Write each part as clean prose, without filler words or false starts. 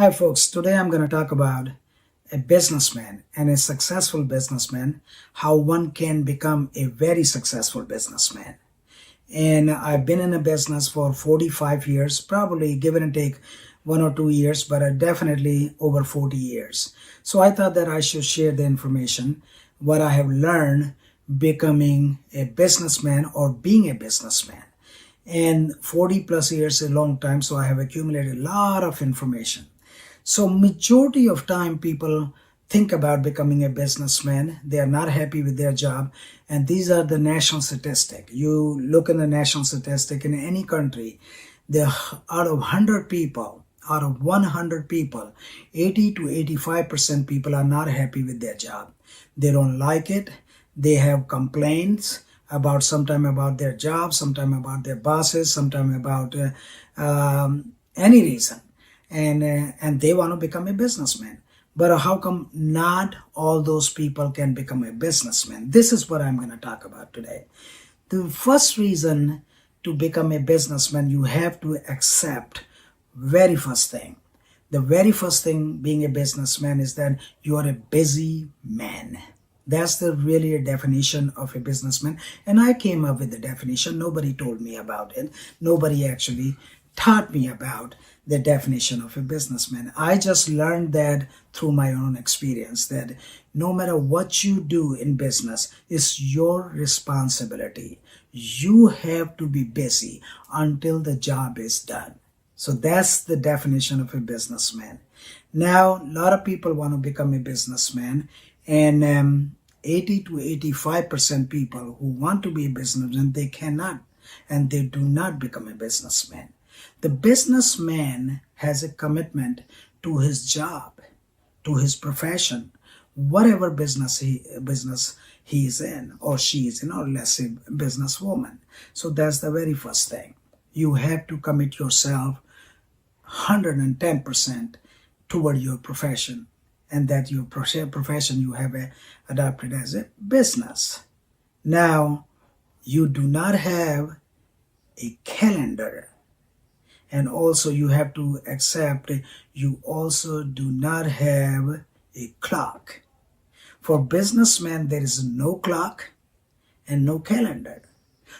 Hi, folks. Today I'm going to talk about a businessman and a successful businessman, how one can become a very successful businessman. And I've been in a business for 45 years, probably give and take 1 or 2 years, but definitely over 40 years. So I thought that I should share the information, what I have learned becoming a businessman or being a businessman. And 40 plus years is a long time, so I have accumulated a lot of information. So majority of time people think about becoming a businessman. They are not happy with their job. And these are the national statistic. You look in the national statistic in any country, out of 100 people, out of 100 people, 80 to 85% people are not happy with their job. They don't like it. They have complaints about sometime about their job, sometime about their bosses, sometime about any reason. And they want to become a businessman. But how come not all those people can become a businessman? This is what I'm going to talk about today. The first reason to become a businessman, you have to accept very first thing. The very first thing being a businessman is that you are a busy man. That's really a definition of a businessman. And I came up with the definition. Nobody told me about it. Nobody actually taught me about the definition of a businessman. I just learned that through my own experience, that no matter what you do in business, it's your responsibility. You have to be busy until the job is done. So that's the definition of a businessman. Now, a lot of people want to become a businessman, and 80 to 85% people who want to be a businessman, they cannot, and they do not become a businessman. The businessman has a commitment to his job, to his profession, whatever business he is in or she is in, or let's say businesswoman. So that's the very first thing. You have to commit yourself 110% toward your profession, and that your profession you have adopted as a business. Now, you do not have a calendar. And also you have to accept you also do not have a clock. For businessmen, there is no clock and no calendar.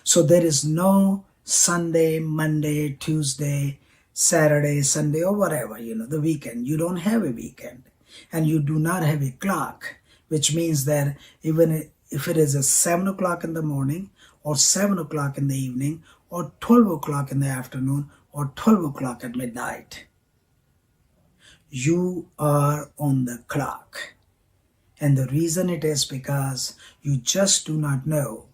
So there is no Sunday, Monday, Tuesday, Saturday, Sunday, or whatever, the weekend. You don't have a weekend. And you do not have a clock, which means that even if it is 7 o'clock in the morning or 7 o'clock in the evening or 12 o'clock in the afternoon or 12 o'clock at midnight, you are on the clock. And the reason it is because you just do not know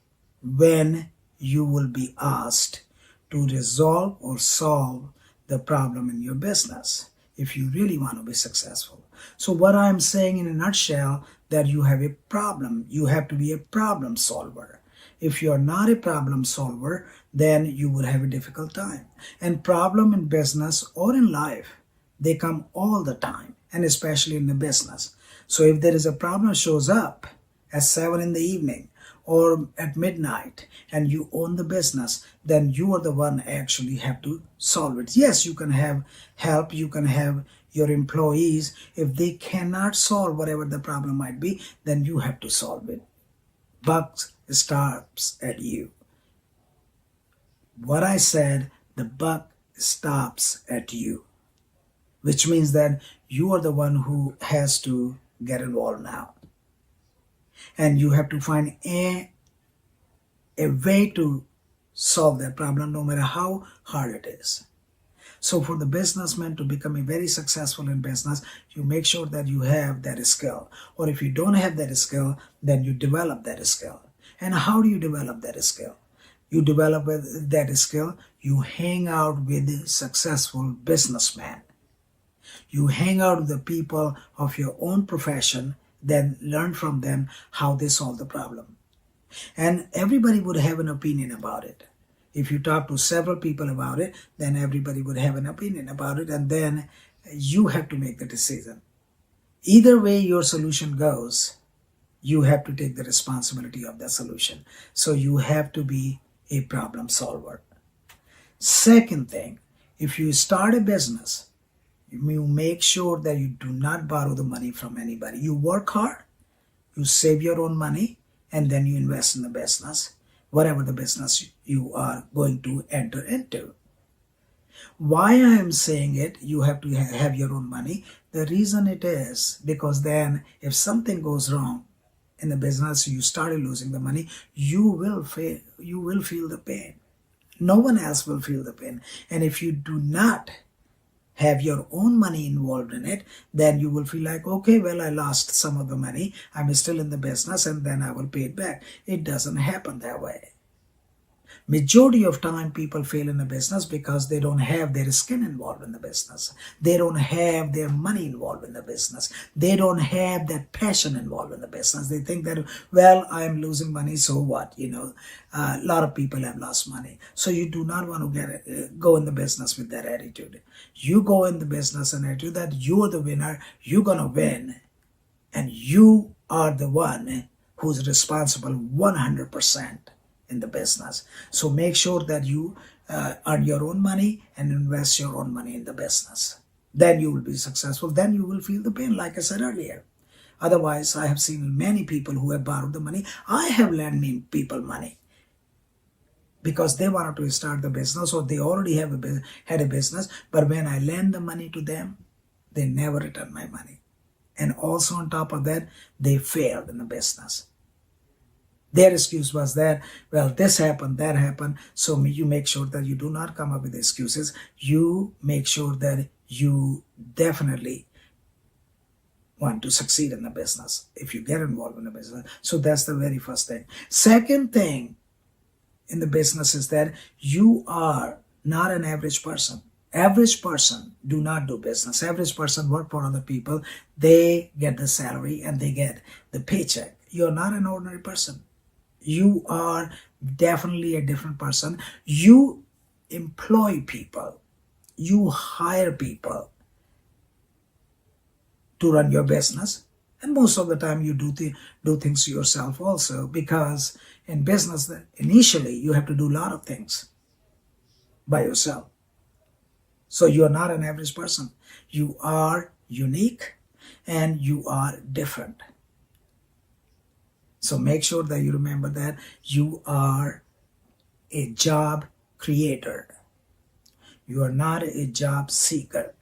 when you will be asked to resolve or solve the problem in your business if you really want to be successful. So what I'm saying in a nutshell, that you have a problem. You have to be a problem solver. If you're not a problem solver, then you would have a difficult time. And problem in business or in life, they come all the time, and especially in the business. So if there is a problem shows up at 7 in the evening or at midnight and you own the business, then you are the one actually have to solve it. Yes, you can have help, you can have your employees. If they cannot solve whatever the problem might be, then you have to solve it. Buck stops at you. What I said, the buck stops at you, which means that you are the one who has to get involved now. And you have to find a way to solve that problem, no matter how hard it is. So for the businessman to become a very successful in business, you make sure that you have that skill. Or if you don't have that skill, then you develop that skill. And how do you develop that skill? You develop that skill, you hang out with successful businessmen. You hang out with the people of your own profession, then learn from them how they solve the problem. And everybody would have an opinion about it. If you talk to several people about it, then everybody would have an opinion about it, and then you have to make the decision. Either way your solution goes, you have to take the responsibility of the solution. So you have to be a problem solver. Second thing, if you start a business, You make sure that you do not borrow the money from anybody. You work hard, you save your own money, and then you invest in the business, whatever the business you are going to enter into. Why I am saying it, you have to have your own money. The reason it is because then if something goes wrong in the business, you started losing the money, you will feel the pain. No one else will feel the pain. And if you do not have your own money involved in it, then you will feel like, okay, well, I lost some of the money. I'm still in the business and then I will pay it back. It doesn't happen that way. Majority of time people fail in a business because they don't have their skin involved in the business. They don't have their money involved in the business. They don't have that passion involved in the business. They think that, well, I'm losing money, so what? A lot of people have lost money. So you do not want to go in the business with that attitude. You go in the business and attitude that you're the winner, you're going to win, and you are the one who's responsible 100% in the business. So make sure that you earn your own money and invest your own money in the business. Then you will be successful. Then you will feel the pain, like I said earlier. Otherwise, I have seen many people who have borrowed the money. I have lent people money because they wanted to start the business or they already had a business. But when I lend the money to them, they never return my money. And also on top of that, they failed in the business. Their excuse was that, well, this happened, that happened. So you make sure that you do not come up with excuses. You make sure that you definitely want to succeed in the business if you get involved in the business. So that's the very first thing. Second thing in the business is that you are not an average person. Average person do not do business. Average person work for other people. They get the salary and they get the paycheck. You're not an ordinary person. You are definitely a different person. You employ people. You hire people to run your business. And most of the time you do things yourself also, because in business, initially you have to do a lot of things by yourself. So you are not an average person. You are unique and you are different. So make sure that you remember that you are a job creator. You are not a job seeker.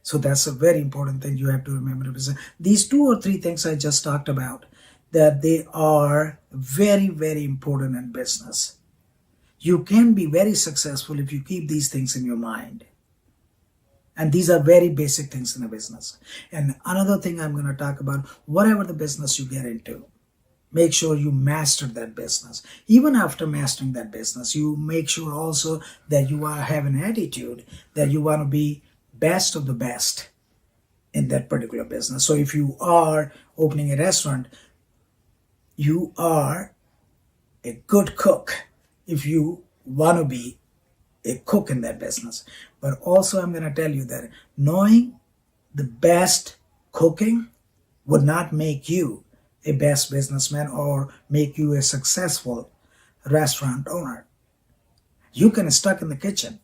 So that's a very important thing you have to remember. These 2 or 3 things I just talked about, that they are very, very important in business. You can be very successful if you keep these things in your mind. And these are very basic things in a business. And another thing I'm going to talk about, whatever the business you get into, make sure you master that business. Even after mastering that business, you make sure also that you have an attitude that you want to be best of the best in that particular business. So if you are opening a restaurant, you are a good cook if you want to be a cook in that business. But also I'm going to tell you that knowing the best cooking would not make you a best businessman or make you a successful restaurant owner. You can stuck in the kitchen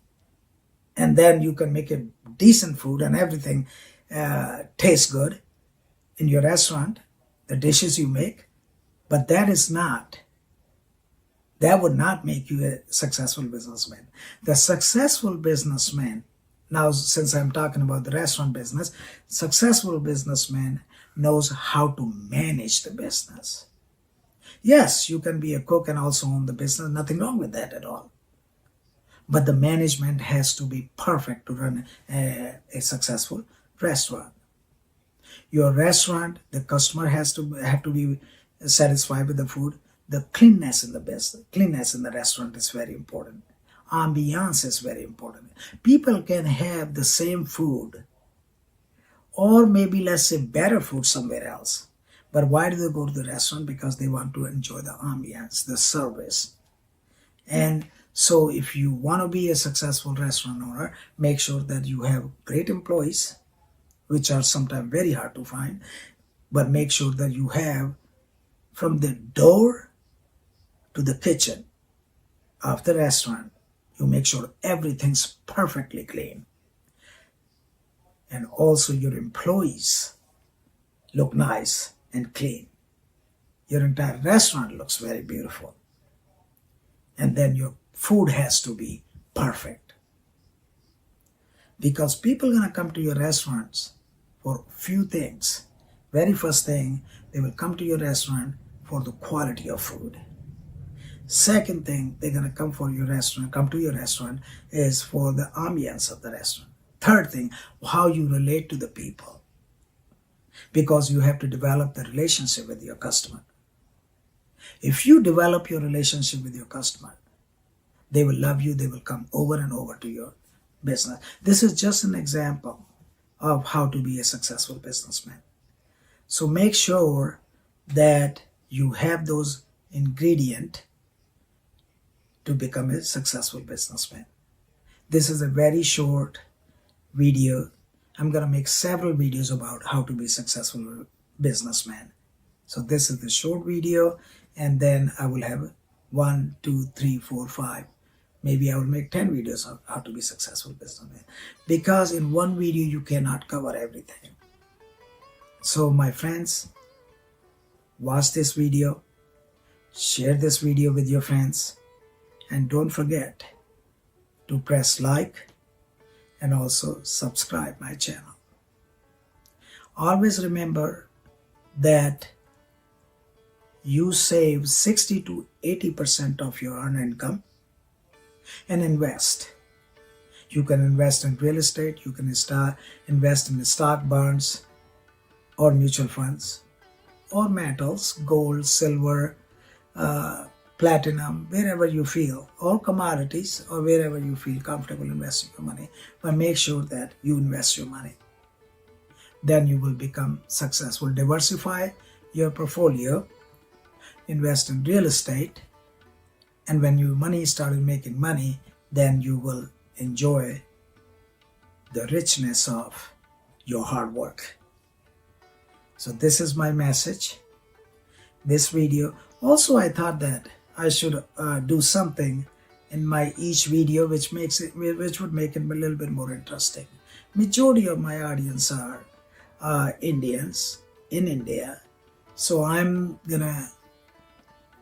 and then you can make a decent food and everything tastes good in your restaurant, the dishes you make, but that would not make you a successful businessman. The successful businessman, now since I'm talking about the restaurant business, successful businessman knows how to manage the business. Yes, you can be a cook and also own the business, nothing wrong with that at all. But the management has to be perfect to run a successful restaurant. Your restaurant, the customer have to be satisfied with the food. The cleanness in the restaurant is very important. Ambiance is very important. People can have the same food or maybe let's say better food somewhere else. But why do they go to the restaurant? Because they want to enjoy the ambiance, the service. And so if you want to be a successful restaurant owner, make sure that you have great employees, which are sometimes very hard to find, but make sure that you have from the door to the kitchen of the restaurant, you make sure everything's perfectly clean. and also your employees look nice and clean. Your entire restaurant looks very beautiful. And then your food has to be perfect. Because people are going to come to your restaurants for few things. Very first thing, they will come to your restaurant for the quality of food. Second thing, they're going to come to your restaurant is for the ambience of the restaurant. Third thing, how you relate to the people. Because you have to develop the relationship with your customer. If you develop your relationship with your customer, they will love you, they will come over and over to your business. This is just an example of how to be a successful businessman. So make sure that you have those ingredients to become a successful businessman. This is a very short video. I'm going to make several videos about how to be a successful businessman. So this is the short video, and then I will have 1, 2, 3, 4, 5. Maybe I will make 10 videos on how to be a successful businessman. Because in one video you cannot cover everything. So my friends, watch this video, share this video with your friends, and don't forget to press like and also subscribe my channel. Always remember that you save 60 to 80% of your earned income and invest. You can invest in real estate, you can invest in the stock bonds or mutual funds or metals, gold, silver, platinum, wherever you feel, or commodities, or wherever you feel comfortable investing your money. But make sure that you invest your money. Then you will become successful. Diversify your portfolio, invest in real estate, and when your money started making money, then you will enjoy the richness of your hard work. So this is my message, this video. Also, I thought that I should do something in my each video which would make it a little bit more interesting. Majority of my audience are Indians in India, so I'm gonna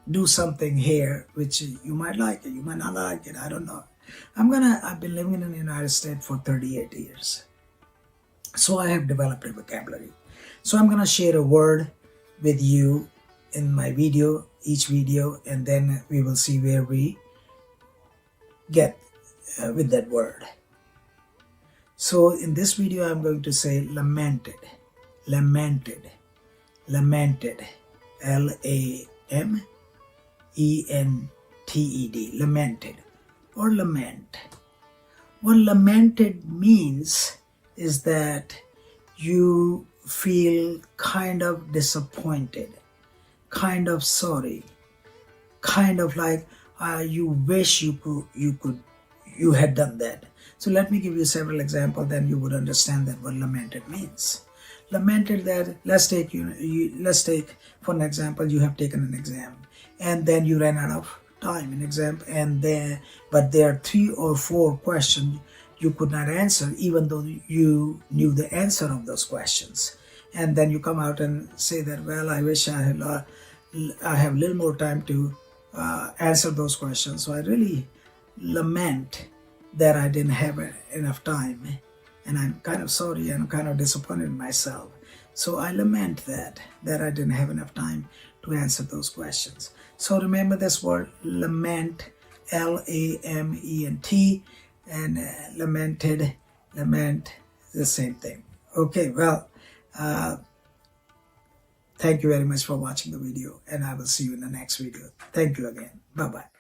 do something here which you might like it, you might not like it, I don't know. I've been living in the United States for 38 years. So I have developed a vocabulary. So I'm gonna share a word with you in my video, each video, and then we will see where we get with that word. So in this video I'm going to say lamented, lamented, lamented, L-A-M-E-N-T-E-D, lamented or lament. What lamented means is that you feel kind of disappointed, kind of sorry, kind of like you wish you had done that. So let me give you several examples, then you would understand that what lamented means. Lamented that, let's take for an example, you have taken an exam and then you ran out of time in exam, but there are 3 or 4 questions you could not answer even though you knew the answer of those questions. And then you come out and say that, well, I wish I have a little more time to answer those questions. So I really lament that I didn't have enough time, and I'm kind of sorry and kind of disappointed in myself. So I lament that I didn't have enough time to answer those questions. So remember this word lament, L-A-M-E-N-T, and lamented, lament, the same thing. Okay, well, thank you very much for watching the video, and I will see you in the next video. Thank you again. Bye-bye.